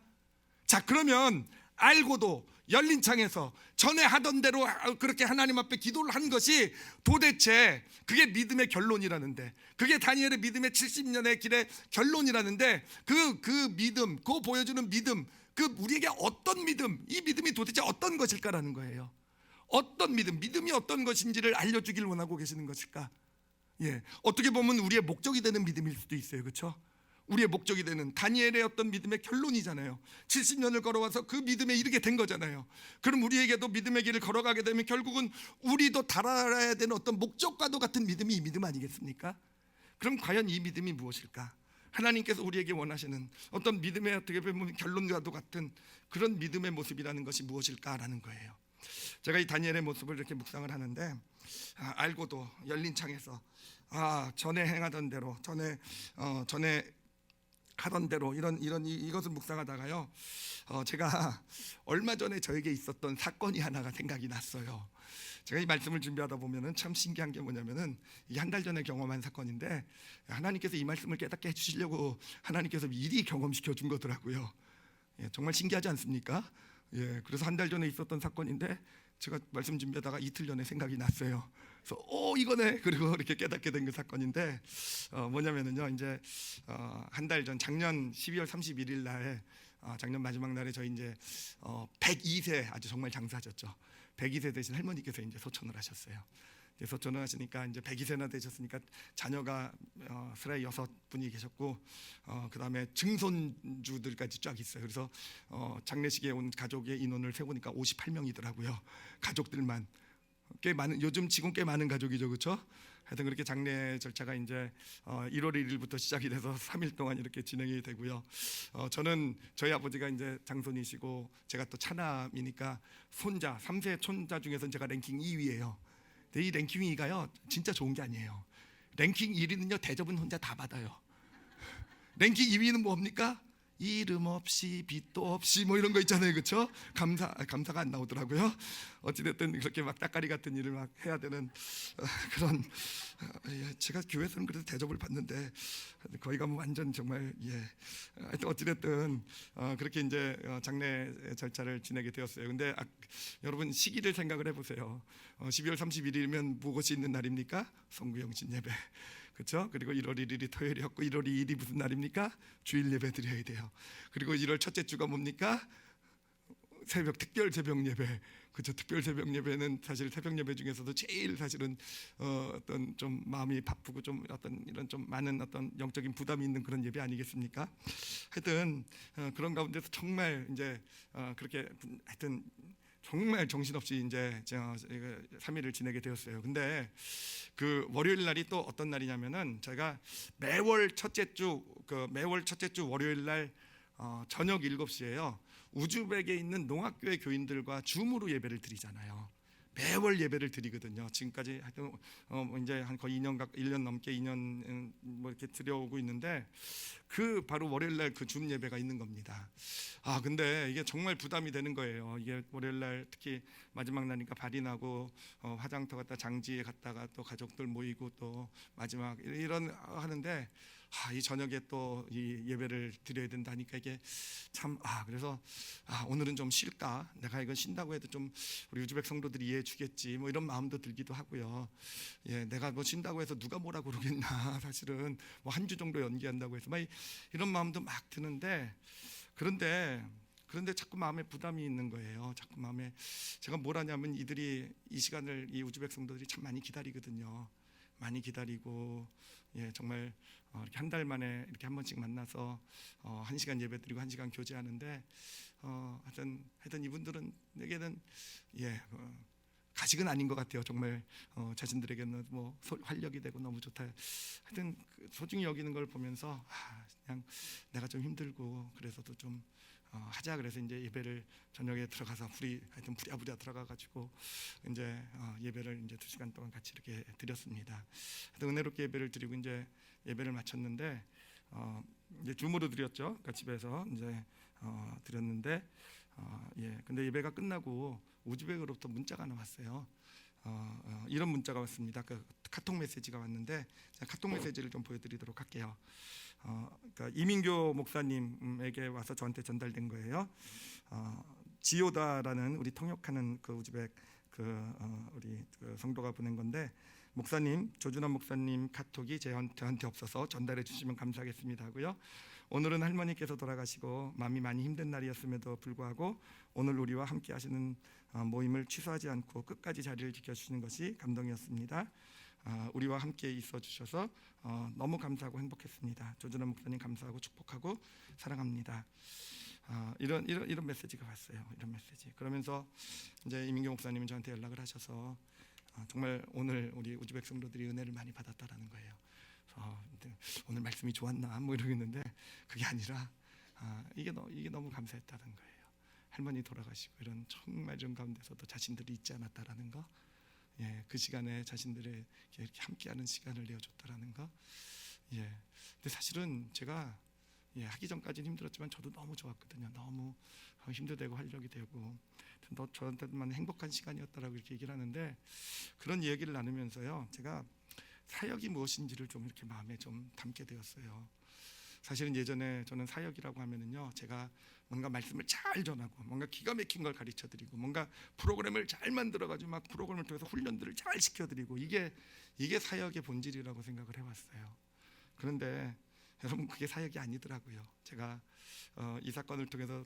자, 그러면 알고도 열린 창에서 전에 하던 대로 그렇게 하나님 앞에 기도를 한 것이 도대체 그게 믿음의 결론이라는데, 그게 다니엘의 믿음의 70년의 길의 결론이라는데, 그 믿음, 그 보여주는 믿음, 그 우리에게 어떤 믿음, 이 믿음이 도대체 어떤 것일까라는 거예요. 어떤 믿음이 어떤 것인지를 알려주길 원하고 계시는 것일까? 어떻게 보면 우리의 목적이 되는 믿음일 수도 있어요. 그렇죠? 우리의 목적이 되는 다니엘의 어떤 믿음의 결론이잖아요. 70년을 걸어와서 그 믿음에 이르게 된 거잖아요. 그럼 우리에게도 믿음의 길을 걸어가게 되면 결국은 우리도 달아야 되는 어떤 목적과도 같은 믿음이 이 믿음 아니겠습니까? 그럼 과연 이 믿음이 무엇일까? 하나님께서 우리에게 원하시는 어떤 믿음의 어떻게 보면 결론과도 같은 그런 믿음의 모습이라는 것이 무엇일까라는 거예요. 제가 이 다니엘의 모습을 이렇게 묵상을 하는데, 알고도 열린 창에서 전에 행하던 대로, 전에 하던 대로 이것을 묵상하다가요, 제가 얼마 전에 저에게 있었던 사건이 하나가 생각이 났어요. 제가 이 말씀을 준비하다 보면은 참 신기한 게 뭐냐면은 이게 한 달 전에 경험한 사건인데, 하나님께서 이 말씀을 깨닫게 해주시려고 하나님께서 미리 경험시켜 준 거더라고요. 정말 신기하지 않습니까? 그래서 한 달 전에 있었던 사건인데 제가 말씀 준비하다가 이틀 전에 생각이 났어요. 그래서 이거네. 그리고 이렇게 깨닫게 된 그 사건인데 뭐냐면은요, 이제 한 달 전 작년 12월 31일 날, 작년 마지막 날에 저희 이제 102세 아주 정말 장사하셨죠. 102세 되신 할머니께서 이제 소천을 하셨어요. 소천을 하시니까 이제 102세나 되셨으니까 자녀가 스라이 6분이 계셨고, 그 다음에 증손주들까지 쫙 있어요. 그래서 장례식에 온 가족의 인원을 세보니까 58명이더라고요. 가족들만. 꽤 많은, 요즘 지금 꽤 많은 가족이죠, 그렇죠? 하여튼 그렇게 장례 절차가 이제 1월 1일부터 시작이 돼서 3일 동안 이렇게 진행이 되고요. 저는 저희 아버지가 이제 장손이시고 제가 또 차남이니까 손자 3세 손자 중에서 제가 랭킹 2위예요. 근데 이 랭킹 2위가요 진짜 좋은 게 아니에요. 랭킹 1위는요 대접은 혼자 다 받아요. 랭킹 2위는 뭡니까? 이름 없이 빚도 없이 뭐 이런 거 있잖아요, 그렇죠? 감사가 안 나오더라고요. 어찌됐든 그렇게 막 따까리 같은 일을 막 해야 되는 그런 제가 교회에서는 그래도 대접을 받는데 거기 가면 완전 정말 하여튼 어찌됐든 그렇게 이제 장례 절차를 지내게 되었어요. 근데 여러분 시기를 생각을 해보세요. 12월 31일이면 무엇이 있는 날입니까? 성구영신 예배. 그렇죠? 그리고 1월 1일이 토요일이었고 1월 2일이 무슨 날입니까? 주일 예배 드려야 돼요. 그리고 1월 첫째 주가 뭡니까? 특별 새벽 예배. 그렇죠? 특별 새벽 예배는 사실 새벽 예배 중에서도 제일 사실은 어떤 좀 마음이 바쁘고 좀 어떤 이런 좀 많은 어떤 영적인 부담이 있는 그런 예배 아니겠습니까? 하여튼 그런 가운데서 정말 이제 그렇게 하여튼 정말 정신없이 이제 3일을 지내게 되었어요. 근데 그 월요일 날이 또 어떤 날이냐면은 제가 매월 첫째 주 월요일 날 저녁 7시에요. 우즈벡에 있는 농학교회 교인들과 줌으로 예배를 드리잖아요. 매월 예배를 드리거든요. 지금까지 하여튼 이제 한 거의 1년 넘게 2년 뭐 이렇게 드려오고 있는데 그 바로 월요일 날 그 줌 예배가 있는 겁니다. 근데 이게 정말 부담이 되는 거예요. 이게 월요일 날 특히 마지막 날이니까 발이 나고 화장터 갔다 장지에 갔다가 또 가족들 모이고 또 마지막 이런 하는데 이 저녁에 또 이 예배를 드려야 된다니까 이게 참 그래서 오늘은 좀 쉴까? 내가 이건 쉰다고 해도 좀 우리 우즈벡 성도들이 이해해 주겠지 뭐 이런 마음도 들기도 하고요. 내가 뭐 쉰다고 해서 누가 뭐라 그러겠나 사실은 뭐 한 주 정도 연기한다고 해서 막 이런 마음도 막 드는데 그런데 자꾸 마음에 부담이 있는 거예요. 자꾸 마음에 제가 뭘 하냐면 이들이 이 시간을 이 우즈벡 성도들이 참 많이 기다리거든요. 많이 기다리고 정말 이렇게 한 달 만에 이렇게 한 번씩 만나서 1시간 예배드리고 1시간 교제하는데 하여튼 이분들은 내게는 가식은 아닌 것 같아요. 정말 자신들에게는 뭐 활력이 되고 너무 좋다. 하여튼 소중히 여기는 걸 보면서 그냥 내가 좀 힘들고 그래서도 좀 하자 그래서 이제 예배를 저녁에 들어가서 하여튼 부랴부랴 들어가가지고 이제 예배를 이제 2시간 동안 같이 이렇게 드렸습니다. 하여튼 은혜롭게 예배를 드리고 이제 예배를 마쳤는데 이제 줌으로 드렸죠. 그러니까 집에서 이제 드렸는데 근데 예배가 끝나고 우즈벡으로부터 문자가 하나 왔어요. 이런 문자가 왔습니다. 그 카톡 메시지가 왔는데 제가 카톡 메시지를 좀 보여드리도록 할게요. 그러니까 이민교 목사님에게 와서 저한테 전달된 거예요. 지오다라는 우리 통역하는 그 우즈벡 우리 성도가 보낸 건데 목사님 조준환 목사님 카톡이 저한테 없어서 전달해 주시면 감사하겠습니다 하고요. 오늘은 할머니께서 돌아가시고 마음이 많이 힘든 날이었음에도 불구하고 오늘 우리와 함께 하시는 모임을 취소하지 않고 끝까지 자리를 지켜주시는 것이 감동이었습니다. 우리와 함께 있어 주셔서 너무 감사하고 행복했습니다. 조준환 목사님 감사하고 축복하고 사랑합니다. 이런 메시지가 왔어요. 이런 메시지. 그러면서 이제 이민경 목사님은 저한테 연락을 하셔서 정말 오늘 우리 우즈벡 성도들이 은혜를 많이 받았다라는 거예요. 오늘 말씀이 좋았나 뭐 이러겠는데 그게 아니라 이게 너무 감사했다는 거예요. 할머니 돌아가시고 이런 정말 이런 가운데서도 자신들이 잊지 않았다라는 거. 그 시간에 자신들의 이렇게 함께하는 시간을 내어줬다라는 거. 근데 사실은 제가 하기 전까지는 힘들었지만 저도 너무 좋았거든요. 너무 힘도 되고 활력이 되고 저한테만 행복한 시간이었다라고 이렇게 얘기를 하는데 그런 얘기를 나누면서요, 제가 사역이 무엇인지를 좀 이렇게 마음에 좀 담게 되었어요. 사실은 예전에 저는 사역이라고 하면은요, 제가 뭔가 말씀을 잘 전하고 뭔가 기가 막힌 걸 가르쳐드리고 뭔가 프로그램을 잘 만들어가지고 막 프로그램을 통해서 훈련들을 잘 시켜드리고 이게 사역의 본질이라고 생각을 해왔어요. 그런데 여러분 그게 사역이 아니더라고요. 제가 이 사건을 통해서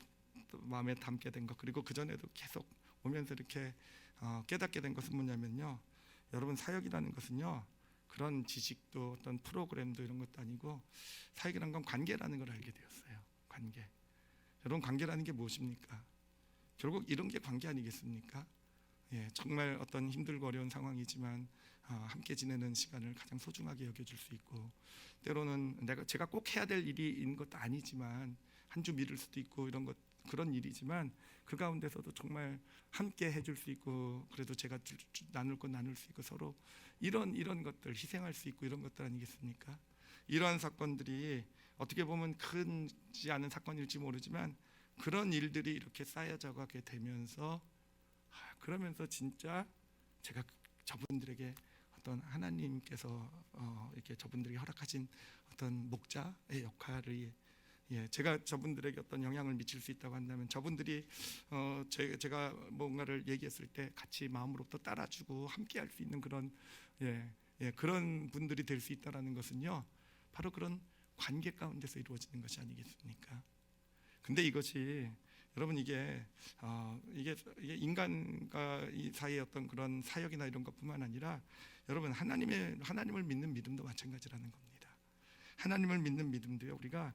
마음에 담게 된 것, 그리고 그 전에도 계속 오면서 이렇게 깨닫게 된 것은 뭐냐면요, 여러분 사역이라는 것은요 그런 지식도 어떤 프로그램도 이런 것도 아니고 사역이라는 건 관계라는 걸 알게 되었어요. 관계. 여러분 관계라는 게 무엇입니까? 결국 이런 게 관계 아니겠습니까? 정말 어떤 힘들고 어려운 상황이지만 함께 지내는 시간을 가장 소중하게 여겨줄 수 있고, 때로는 제가 꼭 해야 될 일인 것도 아니지만 한 주 미룰 수도 있고 그런 일이지만 그 가운데서도 정말 함께 해줄 수 있고, 그래도 제가 나눌 건 나눌 수 있고, 서로 이런 것들 희생할 수 있고, 이런 것들 아니겠습니까? 이러한 사건들이 어떻게 보면 크지 않은 사건일지 모르지만 그런 일들이 이렇게 쌓여져 가게 되면서, 그러면서 진짜 제가 저분들에게 어떤 하나님께서 이렇게 저분들에게 허락하신 어떤 목자의 역할이, 제가 저분들에게 어떤 영향을 미칠 수 있다고 한다면, 저분들이 제가 뭔가를 얘기했을 때 같이 마음으로부터 따라주고 함께 할 수 있는 그런 그런 분들이 될 수 있다라는 것은요, 바로 그런 관계 가운데서 이루어지는 것이 아니겠습니까? 근데 이것이 여러분, 이게 인간과 이 사이의 어떤 그런 사역이나 이런 것뿐만 아니라, 여러분, 하나님을 믿는 믿음도 마찬가지라는 겁니다. 하나님을 믿는 믿음도요, 우리가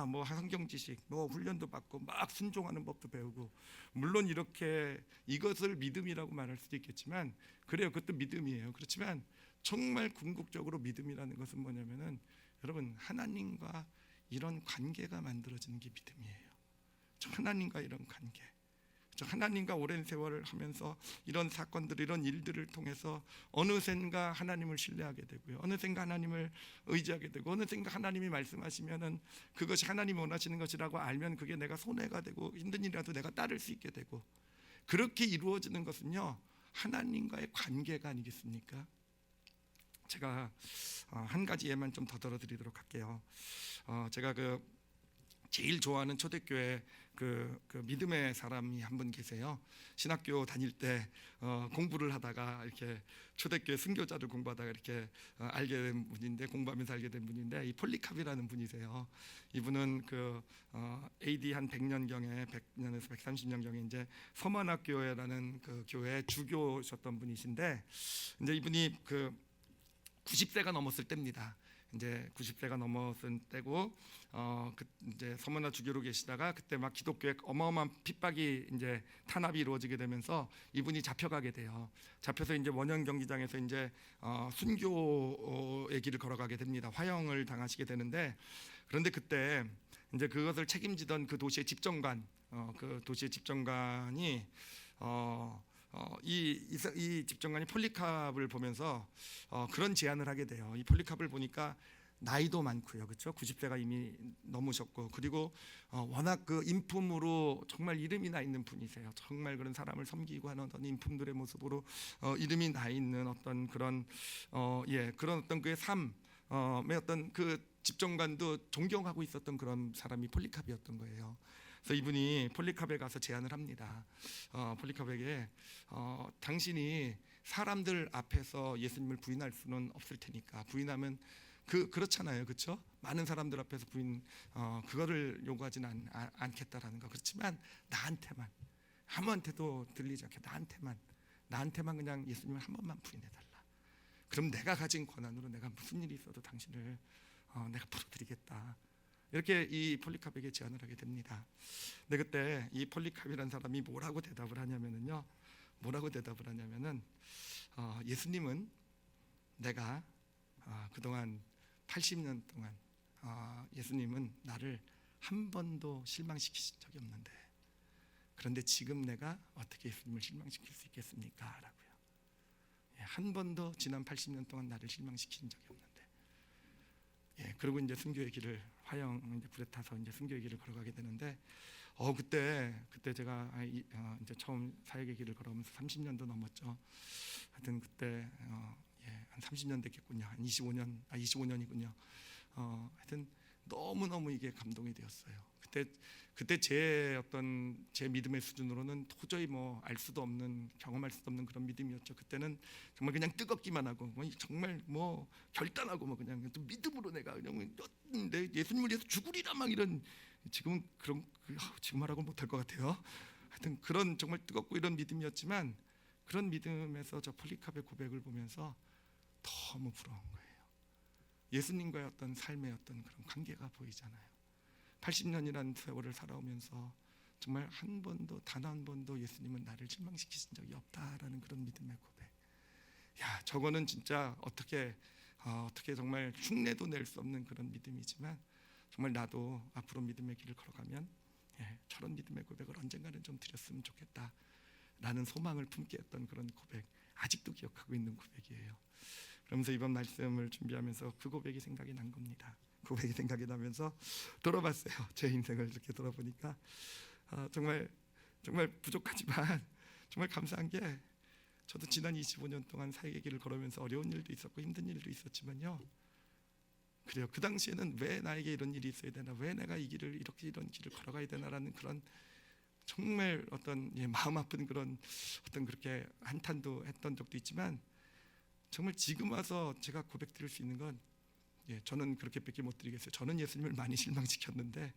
뭐 성경 지식, 뭐 훈련도 받고 막 순종하는 법도 배우고, 물론 이렇게 이것을 믿음이라고 말할 수도 있겠지만, 그래요, 그것도 믿음이에요. 그렇지만 정말 궁극적으로 믿음이라는 것은 뭐냐면은, 여러분, 하나님과 이런 관계가 만들어지는 게 믿음이에요. 하나님과 이런 관계, 하나님과 오랜 세월을 하면서 이런 사건들, 이런 일들을 통해서 어느샌가 하나님을 신뢰하게 되고요, 어느샌가 하나님을 의지하게 되고, 어느샌가 하나님이 말씀하시면은 그것이 하나님이 원하시는 것이라고 알면 그게 내가 손해가 되고 힘든 일이라도 내가 따를 수 있게 되고, 그렇게 이루어지는 것은요, 하나님과의 관계가 아니겠습니까? 제가 한 가지 예만 좀 더 들어드리도록 할게요. 제가 제일 좋아하는 초대교회 그 믿음의 사람이 한 분 계세요. 신학교 다닐 때 공부를 하다가 이렇게 초대교회 순교자를 공부하다가 이렇게 알게 된 분인데, 공부하면서 알게 된 분인데, 이 폴리캅이라는 분이세요. 이분은 AD 한 100년경에 100년에서 130년경에 이제 서만학교회라는 그 교회 주교셨던 분이신데, 이제 이분이 90세가 넘었을 때입니다. 이제 90세가 넘었을 때고, 이제 서머나 주교로 계시다가 그때 막 기독교에 어마어마한 핍박이, 이제 탄압이 이루어지게 되면서 이분이 잡혀가게 돼요. 잡혀서 이제 원형 경기장에서 이제 순교의 길을 걸어가게 됩니다. 화형을 당하시게 되는데, 그런데 그때 이제 그것을 책임지던 그 도시의 집정관, 그 도시의 집정관이 이 집정관이 폴리캅을 보면서 그런 제안을 하게 돼요. 이 폴리캅을 보니까 나이도 많고요, 그렇죠? 90세가 이미 넘으셨고, 그리고 워낙 그 인품으로 정말 이름이 나 있는 분이세요. 정말 그런 사람을 섬기고 하는 어떤 인품들의 모습으로 이름이 나 있는 어떤 그런 그런 어떤 그의 삶의 어떤 그 집정관도 존경하고 있었던 그런 사람이 폴리캅이었던 거예요. 그래서 이분이 폴리캅에 가서 제안을 합니다. 폴리캅에게 당신이 사람들 앞에서 예수님을 부인할 수는 없을 테니까, 부인하면 그렇잖아요, 그렇죠? 많은 사람들 앞에서 그거를 요구하지는 않겠다라는 거. 그렇지만 나한테만, 아무한테도 들리지 않게 나한테만 그냥 예수님을 한 번만 부인해달라. 그럼 내가 가진 권한으로 내가 무슨 일이 있어도 당신을 내가 풀어드리겠다. 이렇게 이 폴리캅에게 제안을 하게 됩니다. 근데 그때 이 폴리캅이라는 사람이 뭐라고 대답을 하냐면은요, 예수님은 내가 그동안 80년 동안 예수님은 나를 한 번도 실망시키신 적이 없는데, 그런데 지금 내가 어떻게 예수님을 실망시킬 수 있겠습니까? 라고요. 한 번도 지난 80년 동안 나를 실망시킨 적이 없는데, 그리고 이제 순교의 길을, 화형 이제 불에 타서 이제 순교의 길을 걸어가게 되는데, 그때 제가 이제 처음 사역의 길을 걸어오면서 30년도 넘었죠. 하여튼 그때 한 30년 됐겠군요. 한 25년이군요. 하여튼 너무너무 이게 감동이 되었어요. 그때 제 믿음의 수준으로는 도저히 알 수도 없는, 경험할 수도 없는 그런 믿음이었죠. 그때는 정말 그냥 뜨겁기만 하고, 정말 결단하고, 그냥 또 믿음으로 내가 그냥 내 예수님을 위해서 죽으리라 막 이런, 지금 말하고 못할 것 같아요. 하여튼 그런 정말 뜨겁고 이런 믿음이었지만, 그런 믿음에서 저 폴리캅의 고백을 보면서 너무 부러운 거예요. 예수님과의 어떤 삶의 어떤 그런 관계가 보이잖아요. 80년이라는 세월을 살아오면서 정말 한 번도 단 한 번도 예수님은 나를 실망시키신 적이 없다라는 그런 믿음의 고백. 야, 저거는 진짜 어떻게 정말 흉내도 낼 수 없는 그런 믿음이지만 정말 나도 앞으로 믿음의 길을 걸어가면 저런 믿음의 고백을 언젠가는 좀 드렸으면 좋겠다라는 소망을 품게 했던 그런 고백, 아직도 기억하고 있는 고백이에요. 그러면서 이번 말씀을 준비하면서 그 고백이 생각이 난 겁니다. 고백이 생각이 나면서 돌아봤어요. 제 인생을 이렇게 돌아보니까 정말 부족하지만 정말 감사한 게, 저도 지난 25년 동안 사역의 길을 걸으면서 어려운 일도 있었고 힘든 일도 있었지만요, 그래요. 그 당시에는 왜 나에게 이런 일이 있어야 되나, 왜 내가 이 길을 이런 길을 걸어가야 되나라는 그런 정말 어떤 마음 아픈 그런 어떤 그렇게 한탄도 했던 적도 있지만, 정말 지금 와서 제가 고백드릴 수 있는 건, 저는 그렇게밖에 못 드리겠어요. 저는 예수님을 많이 실망시켰는데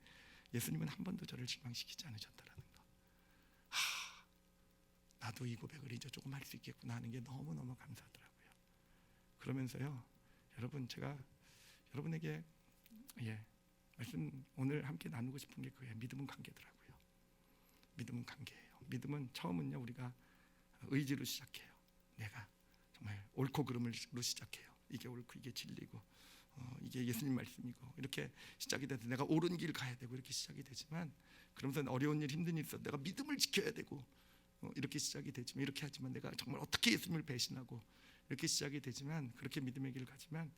예수님은 한 번도 저를 실망시키지 않으셨다라는 거. 나도 이 고백을 이제 조금 할 수 있겠구나 하는 게 너무너무 감사하더라고요. 그러면서요, 여러분, 제가 여러분에게 말씀 오늘 함께 나누고 싶은 게 그거예요. 믿음은 관계더라고요. 믿음은 관계예요. 믿음은 처음은요, 우리가 의지로 시작해요. 내가 정말 옳고 그름으로 시작해요. 이게 옳고 이게 진리고 이게 예수님 말씀이고 이렇게 시작이 돼서 내가 옳은 길 가야 되고 이렇게 시작이 되지만, 그러면서 어려운 일 힘든 일 있어 내가 믿음을 지켜야 되고 이렇게 시작이 되지만, 이렇게 하지만 내가 정말 어떻게 예수님을 배신하고 이렇게 시작이 되지만, 그렇게 믿음의 길을 가지만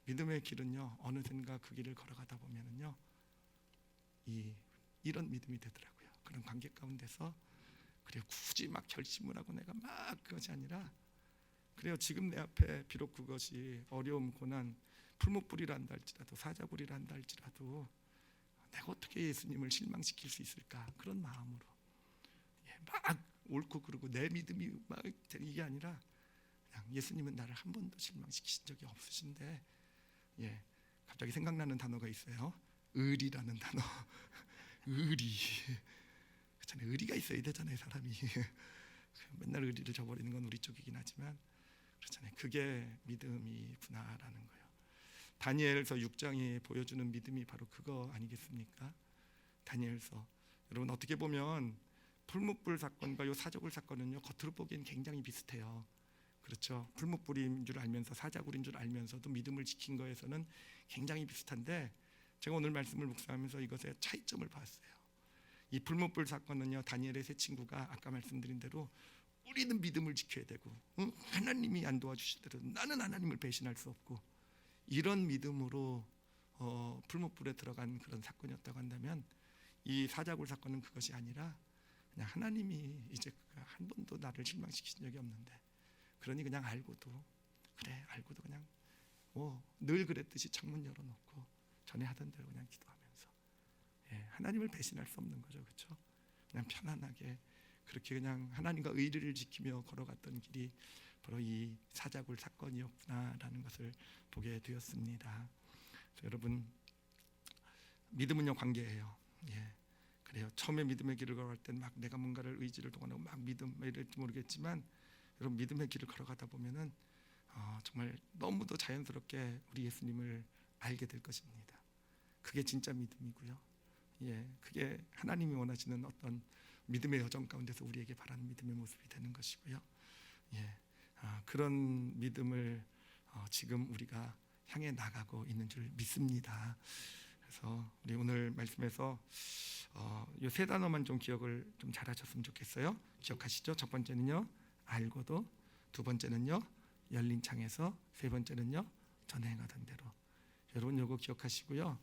믿음의 길은요, 어느샌가 그 길을 걸어가다 보면은요 이런 믿음이 되더라고요. 그런 관계 가운데서 그래요, 굳이 막 결심을 하고 내가 막 그것이 아니라, 그래요, 지금 내 앞에 비록 그것이 어려움, 고난, 풀무불이라 한다 할지라도, 사자굴이라 한다 할지라도 내가 어떻게 예수님을 실망시킬 수 있을까, 그런 마음으로 막 옳고 그르고 내 믿음이 막 이게 아니라, 그냥 예수님은 나를 한 번도 실망시키신 적이 없으신데, 갑자기 생각나는 단어가 있어요. 의리라는 단어. 의리. 그렇잖아요. 의리가 있어야 되잖아요, 사람이. 맨날 의리를 저버리는 건 우리 쪽이긴 하지만, 그렇잖아요. 그게 믿음이구나라는 거예요. 다니엘서 6장이 보여주는 믿음이 바로 그거 아니겠습니까? 다니엘서, 여러분, 어떻게 보면 풀무불 사건과 이 사자굴 사건은요, 겉으로 보기엔 굉장히 비슷해요. 그렇죠. 풀무불인 줄 알면서 사자굴인 줄 알면서도 믿음을 지킨 거에서는 굉장히 비슷한데, 제가 오늘 말씀을 묵상하면서 이것의 차이점을 봤어요. 이 풀무불 사건은요, 다니엘의 세 친구가 아까 말씀드린 대로 우리는 믿음을 지켜야 되고 하나님이 안 도와주시더라도 나는 하나님을 배신할 수 없고, 이런 믿음으로 풀무불에 들어간 그런 사건이었다고 한다면, 이 사자굴 사건은 그것이 아니라 그냥 하나님이 이제 한 번도 나를 실망시키신 적이 없는데, 그러니 그냥 알고도 그냥 늘 그랬듯이 창문 열어놓고 전에 하던 대로 그냥 기도하면서 하나님을 배신할 수 없는 거죠, 그렇죠? 그냥 편안하게 그렇게 그냥 하나님과 의리를 지키며 걸어갔던 길이 바로 이 사자굴 사건이었구나라는 것을 보게 되었습니다. 여러분, 믿음은요, 관계예요. 그래요. 처음에 믿음의 길을 걸어갈 땐 막 내가 뭔가를 의지를 동원하고 막 믿음 이럴지 모르겠지만, 여러분, 믿음의 길을 걸어가다 보면은 정말 너무도 자연스럽게 우리 예수님을 알게 될 것입니다. 그게 진짜 믿음이고요. 그게 하나님이 원하시는 어떤 믿음의 여정 가운데서 우리에게 바라는 믿음의 모습이 되는 것이고요. 그런 믿음을 지금 우리가 향해 나가고 있는 줄 믿습니다. 그래서 우리 오늘 말씀에서 이 세 단어만 좀 기억을 좀 잘하셨으면 좋겠어요. 기억하시죠? 첫 번째는요, 알고도, 두 번째는요, 열린 창에서, 세 번째는요, 전에 행하던 대로. 여러분, 이거 기억하시고요.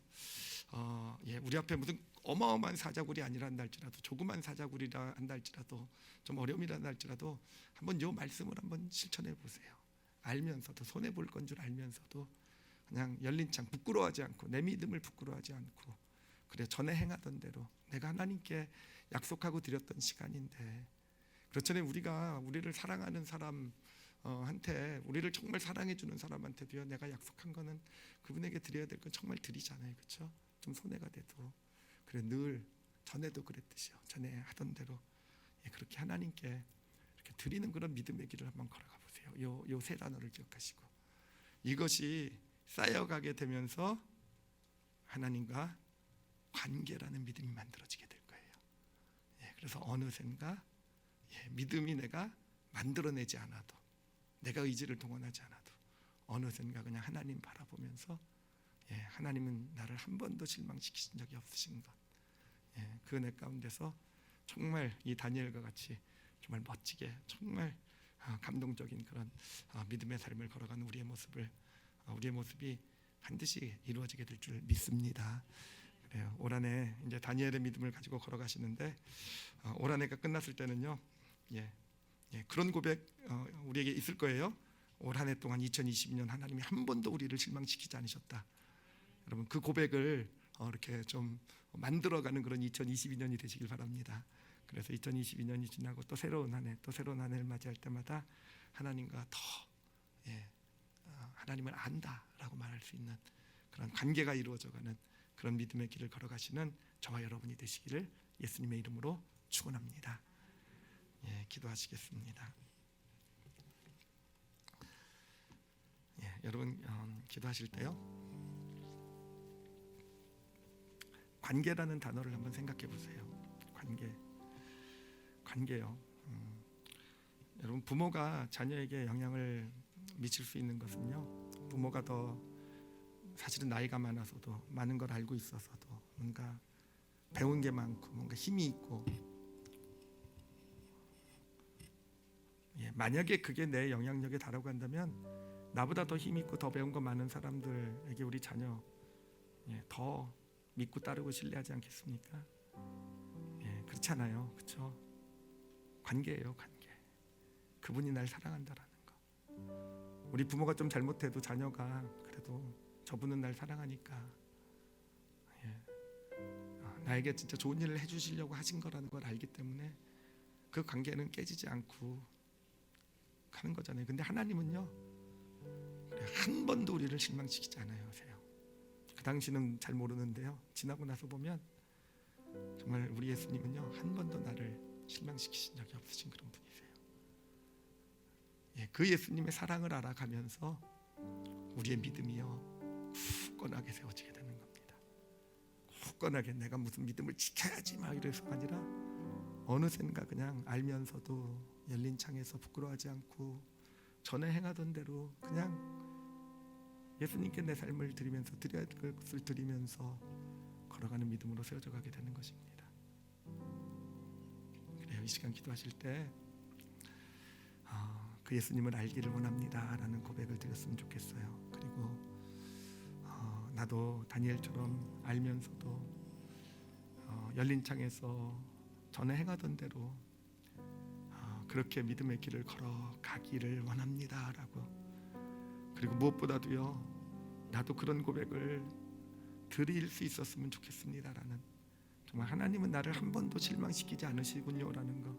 우리 앞에 무슨 어마어마한 사자굴이 아니라 한다 할지라도, 조그만 사자굴이라 한다 할지라도, 좀 어려움이라 한다 할지라도 한번 이 말씀을 한번 실천해 보세요. 알면서도, 손해 볼 건 줄 알면서도 그냥 열린 창, 부끄러워하지 않고, 내 믿음을 부끄러워하지 않고, 그래, 전에 행하던 대로 내가 하나님께 약속하고 드렸던 시간인데, 그렇잖아요. 우리를 사랑하는 사람 한테, 우리를 정말 사랑해 주는 사람한테도요, 내가 약속한 거는 그분에게 드려야 될 건 정말 드리잖아요, 그렇죠? 좀 손해가 돼도. 그래, 늘 전에도 그랬듯이요, 전에 하던 대로 그렇게 하나님께 이렇게 드리는 그런 믿음의 길을 한번 걸어가 보세요. 요 세 단어를 기억하시고, 이것이 쌓여가게 되면서 하나님과 관계라는 믿음이 만들어지게 될 거예요. 그래서 어느샌가 믿음이 내가 만들어내지 않아도, 내가 의지를 동원하지 않아도 어느샌가 그냥 하나님 바라보면서 하나님은 나를 한 번도 실망시키신 적이 없으신 것, 그 은혜 가운데서 정말 이 다니엘과 같이 정말 멋지게, 정말 감동적인 그런 믿음의 삶을 걸어가는 우리의 모습이 반드시 이루어지게 될 줄 믿습니다. 그래요. 올 한 해 이제 다니엘의 믿음을 가지고 걸어가시는데, 올 한 해가 끝났을 때는요, 그런 고백 우리에게 있을 거예요. 올 한 해 동안 2022년 하나님이 한 번도 우리를 실망시키지 않으셨다. 여러분, 그 고백을 이렇게 좀 만들어가는 그런 2022년이 되시길 바랍니다. 그래서 2022년이 지나고 또 새로운 한 해를 맞이할 때마다 하나님과 더 하나님을 안다라고 말할 수 있는 그런 관계가 이루어져가는 그런 믿음의 길을 걸어가시는 저와 여러분이 되시기를 예수님의 이름으로 축원합니다. 기도하시겠습니다. 여러분, 기도하실 때요, 관계라는 단어를 한번 생각해 보세요. 관계요. 여러분, 부모가 자녀에게 영향을 미칠 수 있는 것은요, 부모가 더 사실은 나이가 많아서도, 많은 걸 알고 있어서도, 뭔가 배운 게 많고 뭔가 힘이 있고, 만약에 그게 내 영향력에 달하고 한다면 나보다 더 힘 있고 더 배운 거 많은 사람들에게 우리 자녀 더 믿고 따르고 신뢰하지 않겠습니까? 그렇잖아요, 그렇죠? 관계예요, 관계. 그분이 날 사랑한다라는 거. 우리 부모가 좀 잘못해도 자녀가 그래도 저분은 날 사랑하니까 나에게 진짜 좋은 일을 해주시려고 하신 거라는 걸 알기 때문에 그 관계는 깨지지 않고 가는 거잖아요. 근데 하나님은요, 한 번도 우리를 실망시키지 않아요. 그 당시는 잘 모르는데요, 지나고 나서 보면 정말 우리 예수님은요, 한 번도 나를 실망시키신 적이 없으신 그런 분이세요. 그 예수님의 사랑을 알아가면서 우리의 믿음이요, 굳건하게 세워지게 되는 겁니다. 굳건하게 내가 무슨 믿음을 지켜야지 막 이래서가 아니라 어느샌가 그냥 알면서도 열린 창에서 부끄러워하지 않고 전에 행하던 대로 그냥 예수님께 내 삶을 드리면서, 드려야 될 것을 드리면서 걸어가는 믿음으로 세워져 가게 되는 것입니다. 그래요. 이 시간 기도하실 때 그 예수님을 알기를 원합니다 라는 고백을 드렸으면 좋겠어요. 그리고 나도 다니엘처럼 알면서도 열린 창에서 전에 행하던 대로 그렇게 믿음의 길을 걸어가기를 원합니다 라고, 그리고 무엇보다도요, 나도 그런 고백을 드릴 수 있었으면 좋겠습니다 라는, 정말 하나님은 나를 한 번도 실망시키지 않으시군요 라는 거.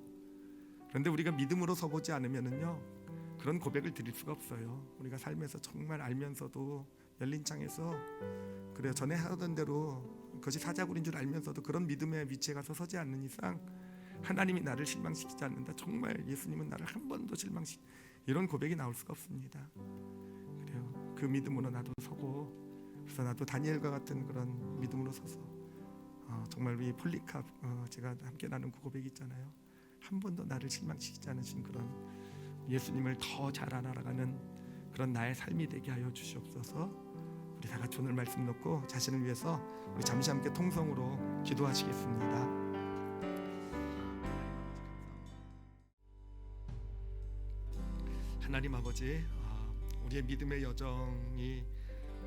그런데 우리가 믿음으로 서보지 않으면은요, 그런 고백을 드릴 수가 없어요. 우리가 삶에서 정말 알면서도 열린 창에서 그래요, 전에 하던 대로 그것이 사자굴인 줄 알면서도 그런 믿음의 위치에 가서 서지 않는 이상 하나님이 나를 실망시키지 않는다, 정말 예수님은 나를 한 번도 이런 고백이 나올 수가 없습니다. 그래요. 그 믿음으로 나도 서고, 그래서 나도 다니엘과 같은 그런 믿음으로 서서 정말 우리 폴리캅 제가 함께 나눈 그 고백이 있잖아요. 한 번도 나를 실망시키지 않으신 그런 예수님을 더 잘 알아가는 그런 나의 삶이 되게 하여 주시옵소서. 우리 다 같이 오늘 말씀 놓고 자신을 위해서 우리 잠시 함께 통성으로 기도하시겠습니다. 하나님 아버지, 우리의 믿음의 여정이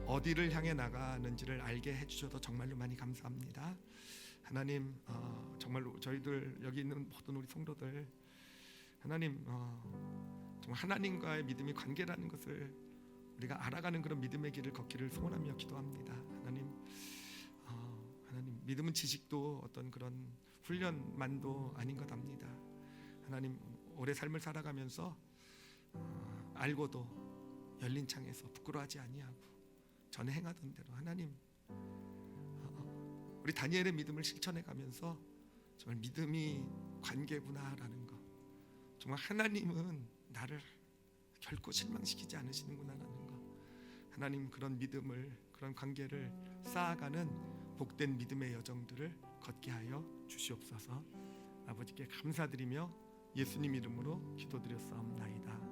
어디를 향해 나가는지를 알게 해주셔서 정말로 많이 감사합니다. 하나님, 정말로 저희들 여기 있는 모든 우리 성도들, 하나님, 정말 하나님과의 믿음이 관계라는 것을 우리가 알아가는 그런 믿음의 길을 걷기를 소원하며 기도합니다. 하나님, 믿음은 지식도 어떤 그런 훈련만도 아닌 것 압니다. 하나님, 오래 삶을 살아가면서 알고도 열린 창에서 부끄러워하지 아니하고 전에 행하던 대로 하나님, 우리 다니엘의 믿음을 실천해 가면서 정말 믿음이 관계구나라는 것, 정말 하나님은 나를 결코 실망시키지 않으시는구나라는 것, 하나님 그런 믿음을, 그런 관계를 쌓아가는 복된 믿음의 여정들을 걷게 하여 주시옵소서. 아버지께 감사드리며 예수님 이름으로 기도드렸사옵나이다.